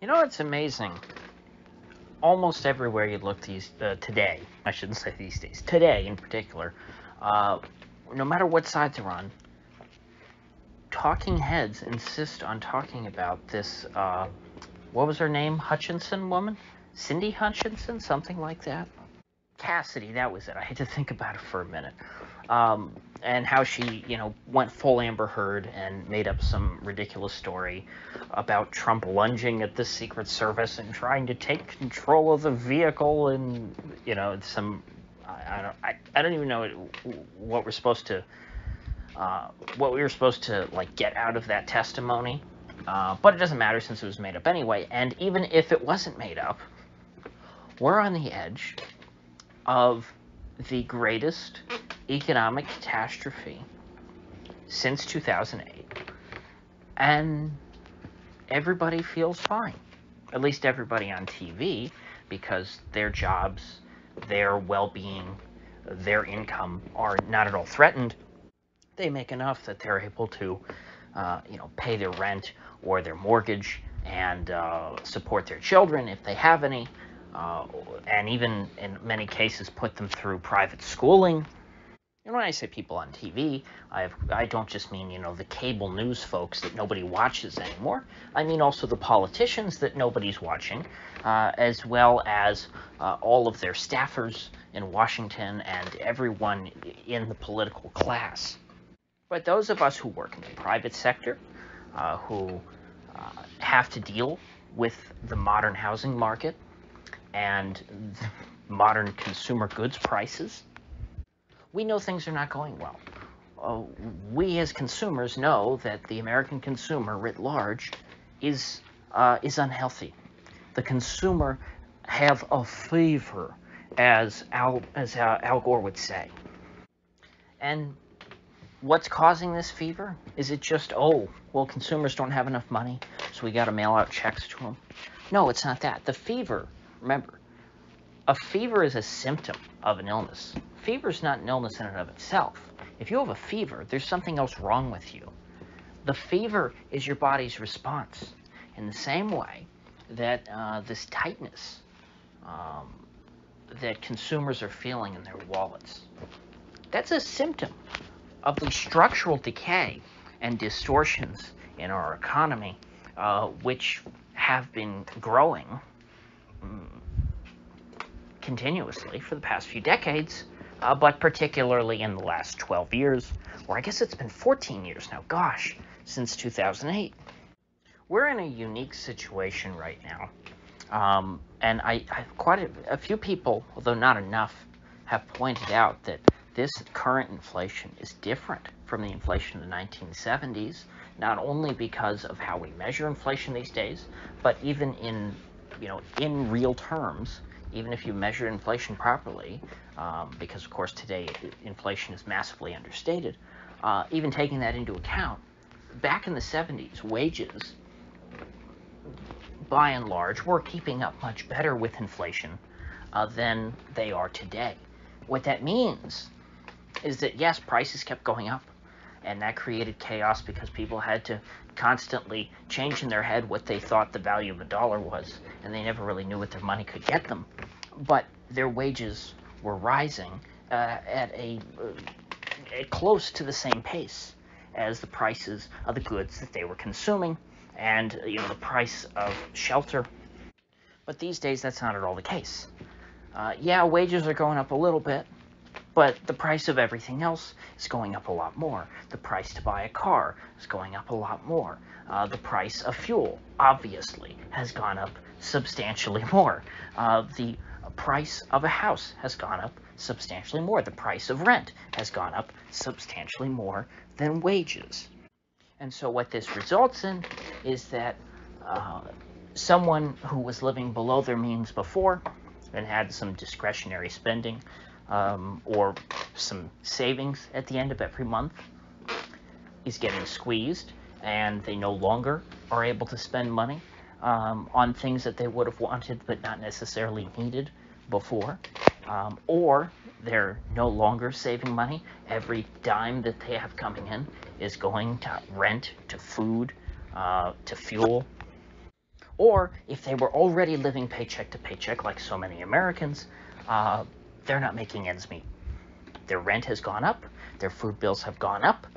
You know, it's amazing. Almost everywhere you look today, I shouldn't say these days, today in particular, uh, no matter what side they're on, talking heads insist on talking about this. What was her name? Hutchinson woman? Cindy Hutchinson? Something like that? Cassidy, that was it. I had to think about it for a minute. And how she, went full Amber Heard and made up some ridiculous story about Trump lunging at the Secret Service and trying to take control of the vehicle, and some. I don't even know what we're supposed to, what we were supposed to like get out of that testimony. But it doesn't matter since it was made up anyway. And even if it wasn't made up, we're on the edge of the greatest economic catastrophe since 2008, and everybody feels fine. At least everybody on TV, because their jobs, their well-being, their income are not at all threatened. They make enough that they're able to, pay their rent or their mortgage and support their children if they have any, and even in many cases put them through private schooling. And when I say people on TV, I don't just mean, the cable news folks that nobody watches anymore. I mean also the politicians that nobody's watching, as well as all of their staffers in Washington and everyone in the political class. But those of us who work in the private sector, who have to deal with the modern housing market and modern consumer goods prices, we know things are not going well. We as consumers know that the American consumer writ large is unhealthy. The consumer have a fever, as Al Gore would say. And what's causing this fever? Is it just, consumers don't have enough money, so we got to mail out checks to them? No, it's not that. The fever, remember, a fever is a symptom of an illness. Fever is not an illness in and of itself. If you have a fever, there's something else wrong with you. The fever is your body's response. In the same way that this tightness that consumers are feeling in their wallets, that's a symptom of the structural decay and distortions in our economy, which have been growing continuously for the past few decades, but particularly in the last 12 years, or I guess it's been 14 years now, gosh, since 2008. We're in a unique situation right now, and quite a few people, although not enough, have pointed out that this current inflation is different from the inflation of the 1970s, not only because of how we measure inflation these days, but even in real terms. Even if you measure inflation properly, because of course today inflation is massively understated, even taking that into account, back in the 70s, wages, by and large, were keeping up much better with inflation than they are today. What that means is that, yes, prices kept going up, and that created chaos because people had to constantly change in their head what they thought the value of a dollar was, and they never really knew what their money could get them. But their wages were rising at close to the same pace as the prices of the goods that they were consuming, and the price of shelter. But these days, that's not at all the case. Wages are going up a little bit, but the price of everything else is going up a lot more. The price to buy a car is going up a lot more. The price of fuel, obviously, has gone up substantially more. The price of a house has gone up substantially more. The price of rent has gone up substantially more than wages. And so what this results in is that someone who was living below their means before and had some discretionary spending or some savings at the end of every month is getting squeezed, and they no longer are able to spend money on things that they would have wanted but not necessarily needed before, or they're no longer saving money. Every dime that they have coming in is going to rent, to food, to fuel, Or if they were already living paycheck to paycheck, like so many Americans, they're not making ends meet. Their rent has gone up, their food bills have gone up,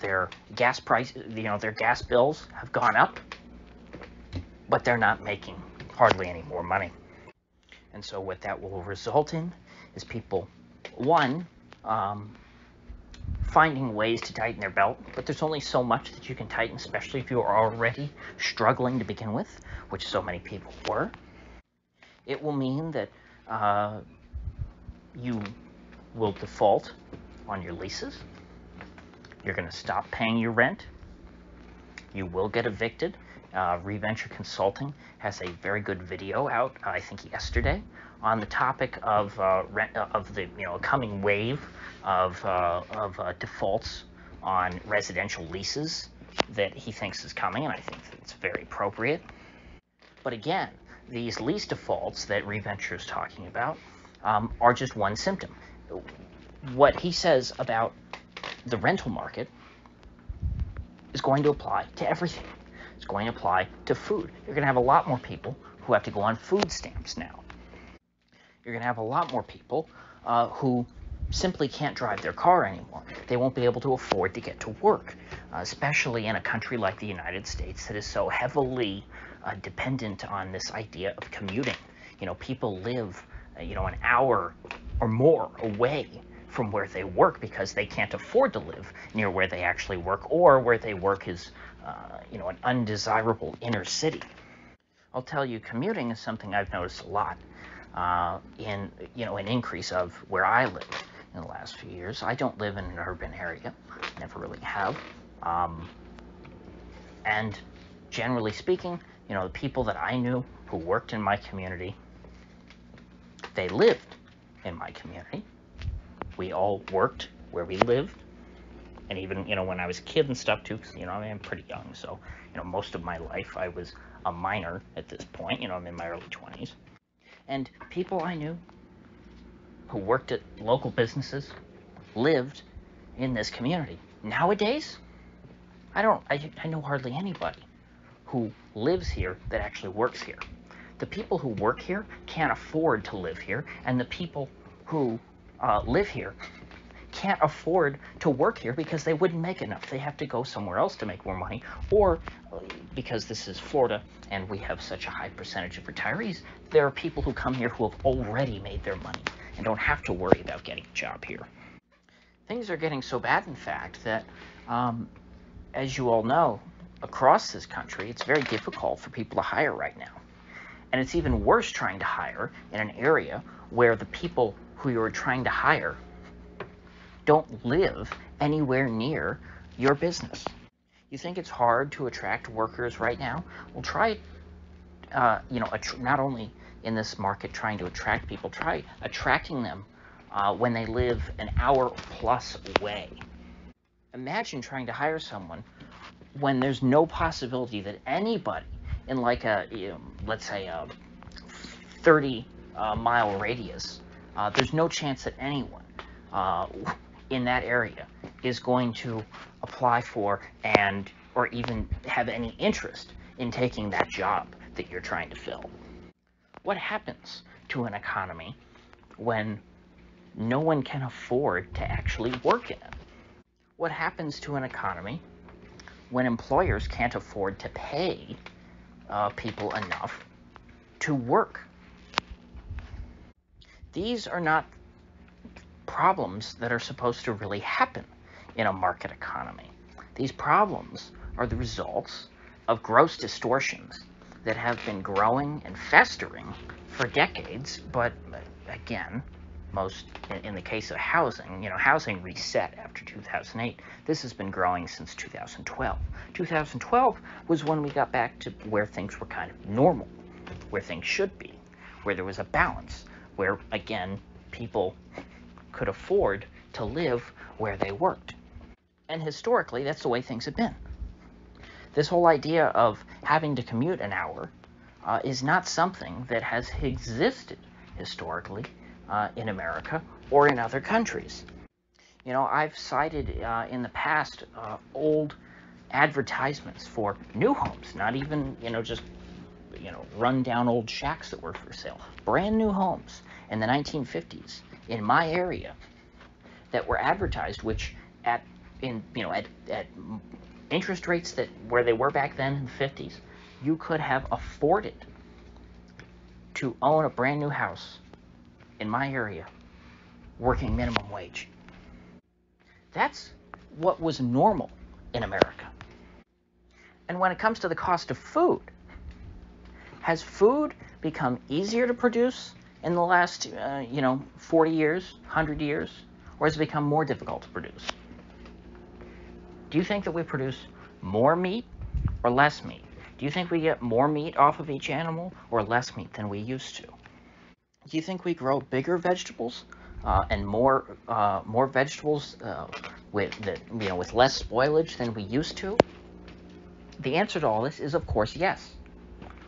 their gas their gas bills have gone up, but they're not making hardly any more money. And so what that will result in is people, one, finding ways to tighten their belt, but there's only so much that you can tighten, especially if you are already struggling to begin with, which so many people were. It will mean that you will default on your leases. You're going to stop paying your rent. You will get evicted. Reventure Consulting has a very good video out, I think yesterday, on the topic of the coming wave of defaults on residential leases that he thinks is coming, and I think that it's very appropriate. But again, these lease defaults that Reventure is talking about are just one symptom. What he says about the rental market is going to apply to everything. It's going to apply to food. You're going to have a lot more people who have to go on food stamps now. You're going to have a lot more people who simply can't drive their car anymore. They won't be able to afford to get to work, especially in a country like the United States that is so heavily dependent on this idea of commuting. People live, an hour or more away from where they work because they can't afford to live near where they actually work, or where they work is, an undesirable inner city. I'll tell you, commuting is something I've noticed a lot in an increase of where I live in the last few years. I don't live in an urban area, never really have, and generally speaking, the people that I knew who worked in my community, they lived in my community. We all worked where we lived, and even when I was a kid and stuff too, because I'm pretty young, so most of my life I was a minor at this point. I'm in my early 20s, and people I knew who worked at local businesses lived in this community. Nowadays, I know hardly anybody who lives here that actually works here. The people who work here can't afford to live here, and the people who live here can't afford to work here because they wouldn't make enough. They have to go somewhere else to make more money, or because this is Florida and we have such a high percentage of retirees, there are people who come here who have already made their money and don't have to worry about getting a job here. Things are getting so bad, in fact, that as you all know, across this country, it's very difficult for people to hire right now. And it's even worse trying to hire in an area where the people who you're trying to hire don't live anywhere near your business. You think it's hard to attract workers right now? Well, try, not only in this market trying to attract people, try attracting them when they live an hour plus away. Imagine trying to hire someone when there's no possibility that anybody in like let's say a 30-mile radius, there's no chance that anyone in that area is going to apply for or even have any interest in taking that job that you're trying to fill. What happens to an economy when no one can afford to actually work in it? What happens to an economy when employers can't afford to pay people enough to work? These are not problems that are supposed to really happen in a market economy. These problems are the results of gross distortions that have been growing and festering for decades, but again, in the case of housing, housing reset after 2008. This has been growing since 2012. 2012 was when we got back to where things were kind of normal, where things should be, where there was a balance, where, again, people could afford to live where they worked. And historically, that's the way things have been. This whole idea of having to commute an hour is not something that has existed historically in America or in other countries. I've cited in the past old advertisements for new homes, not even, just run-down old shacks that were for sale. Brand new homes in the 1950s in my area that were advertised, which at interest rates that where they were back then in the 50s, you could have afforded to own a brand new house in my area working minimum wage. That's what was normal in America. And when it comes to the cost of food, has food become easier to produce in the last 40 years, 100 years, or has it become more difficult to produce? Do you think that we produce more meat or less meat? Do you think we get more meat off of each animal or less meat than we used to? Do you think we grow bigger vegetables and more vegetables with less spoilage than we used to? The answer to all this is, of course, yes.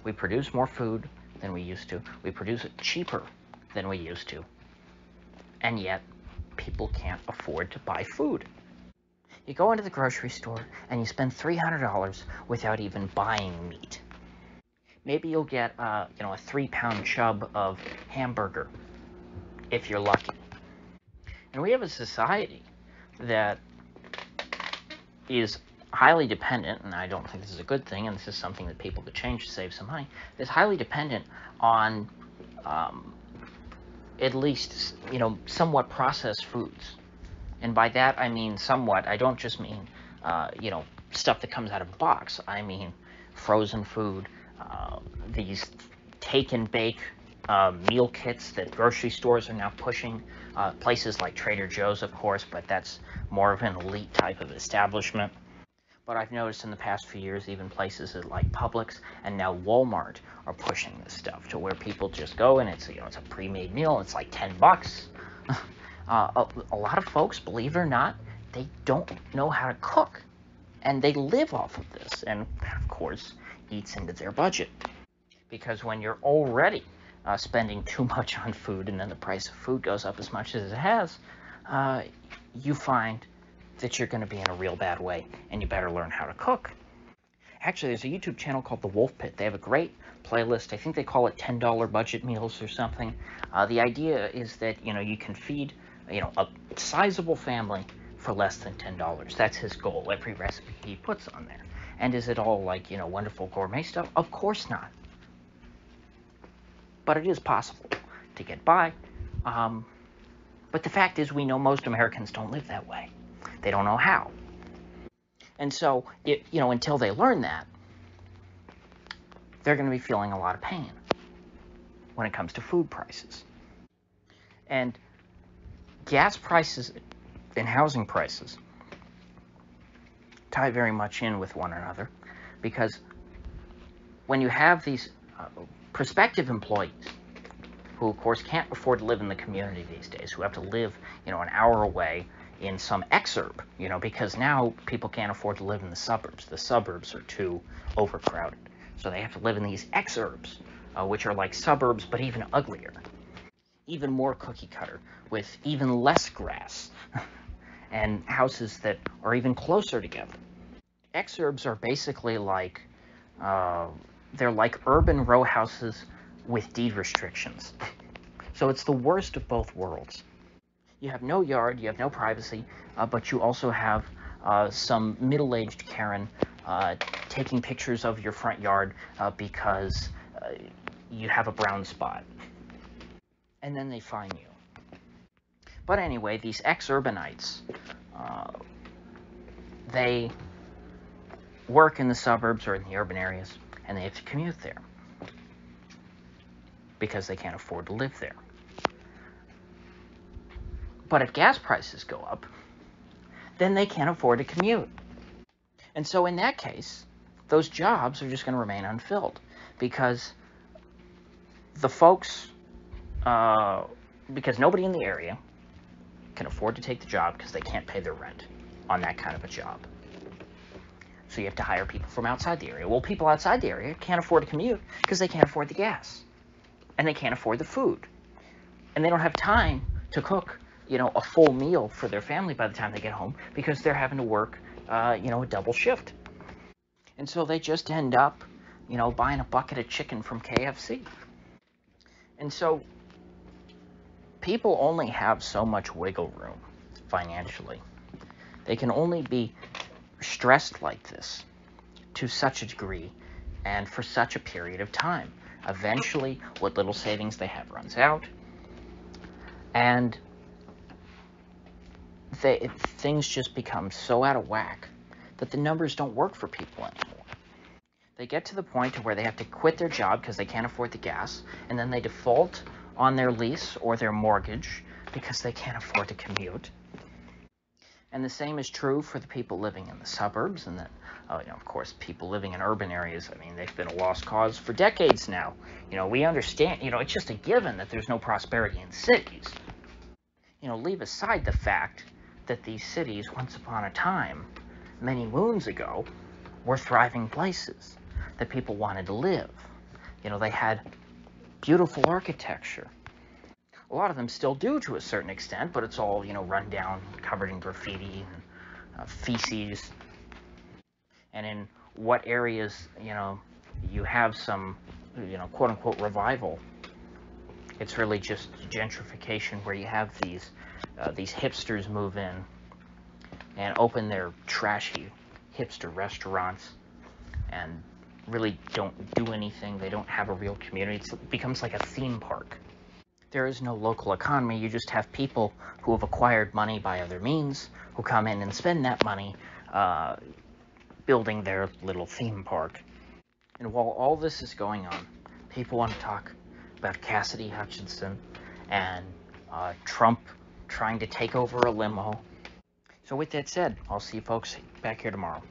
We produce more food than we used to. We produce it cheaper than we used to. And yet, people can't afford to buy food. You go into the grocery store and you spend $300 without even buying meat. Maybe you'll get a 3-pound chub of hamburger if you're lucky. And we have a society that is highly dependent, and I don't think this is a good thing, and this is something that people could change to save some money, is highly dependent on at least, somewhat processed foods. And by that, I mean somewhat. I don't just mean, stuff that comes out of a box. I mean frozen food, these take-and-bake meal kits that grocery stores are now pushing. Places like Trader Joe's, of course, but that's more of an elite type of establishment. But I've noticed in the past few years, even places like Publix and now Walmart are pushing this stuff to where people just go and it's a pre-made meal. It's like $10. A lot of folks, believe it or not, they don't know how to cook, and they live off of this, and of course eats into their budget. Because when you're already spending too much on food, and then the price of food goes up as much as it has, you find that you're going to be in a real bad way, and you better learn how to cook. Actually, there's a YouTube channel called The Wolf Pit. They have a great playlist. I think they call it $10 budget meals or something. The idea is that, you can feed, a sizable family for less than $10. That's his goal, every recipe he puts on there. And is it all like, wonderful gourmet stuff? Of course not. But it is possible to get by. But the fact is, we know most Americans don't live that way. They don't know how. And so, until they learn that, they're going to be feeling a lot of pain when it comes to food prices. And gas prices and housing prices tie very much in with one another, because when you have these prospective employees who, of course, can't afford to live in the community these days, who have to live, an hour away in some exurb, because now people can't afford to live in the suburbs. The suburbs are too overcrowded. So they have to live in these exurbs, which are like suburbs, but even uglier. Even more cookie cutter, with even less grass, and houses that are even closer together. Exurbs are basically like, they're like urban row houses with deed restrictions. So it's the worst of both worlds. You have no yard, you have no privacy, but you also have some middle-aged Karen taking pictures of your front yard because you have a brown spot. And then they fine you. But anyway, these ex-urbanites, they work in the suburbs or in the urban areas, and they have to commute there because they can't afford to live there. But if gas prices go up, then they can't afford to commute. And so in that case, those jobs are just going to remain unfilled because the folks, because nobody in the area can afford to take the job because they can't pay their rent on that kind of a job. So you have to hire people from outside the area. Well, people outside the area can't afford to commute because they can't afford the gas. And they can't afford the food. And they don't have time to cook, a full meal for their family by the time they get home because they're having to work, a double shift. And so they just end up you know, buying a bucket of chicken from KFC. And so people only have so much wiggle room financially. They can only be stressed like this to such a degree and for such a period of time. Eventually, what little savings they have runs out, and things just become so out of whack that the numbers don't work for people anymore. They get to the point to where they have to quit their job because they can't afford the gas, and then they default on their lease or their mortgage because they can't afford to commute. And the same is true for the people living in the suburbs, and then, you know, of course, people living in urban areas. I mean, they've been a lost cause for decades now. You know, we understand, you know, it's just a given that there's no prosperity in cities. You know, leave aside the fact that these cities, once upon a time, many moons ago, were thriving places that people wanted to live. You know, they had beautiful architecture. A lot of them still do to a certain extent, but it's all, you know, run down, covered in graffiti and feces. And in what areas, you know, you have some, you know, quote-unquote revival, it's really just gentrification, where you have these hipsters move in and open their trashy hipster restaurants and really don't do anything. They don't have a real community. It becomes like a theme park. There is no local economy. You just have people who have acquired money by other means who come in and spend that money building their little theme park. And while all this is going on, people want to talk about Cassidy Hutchinson and Trump trying to take over a limo. So with that said, I'll see you folks back here tomorrow.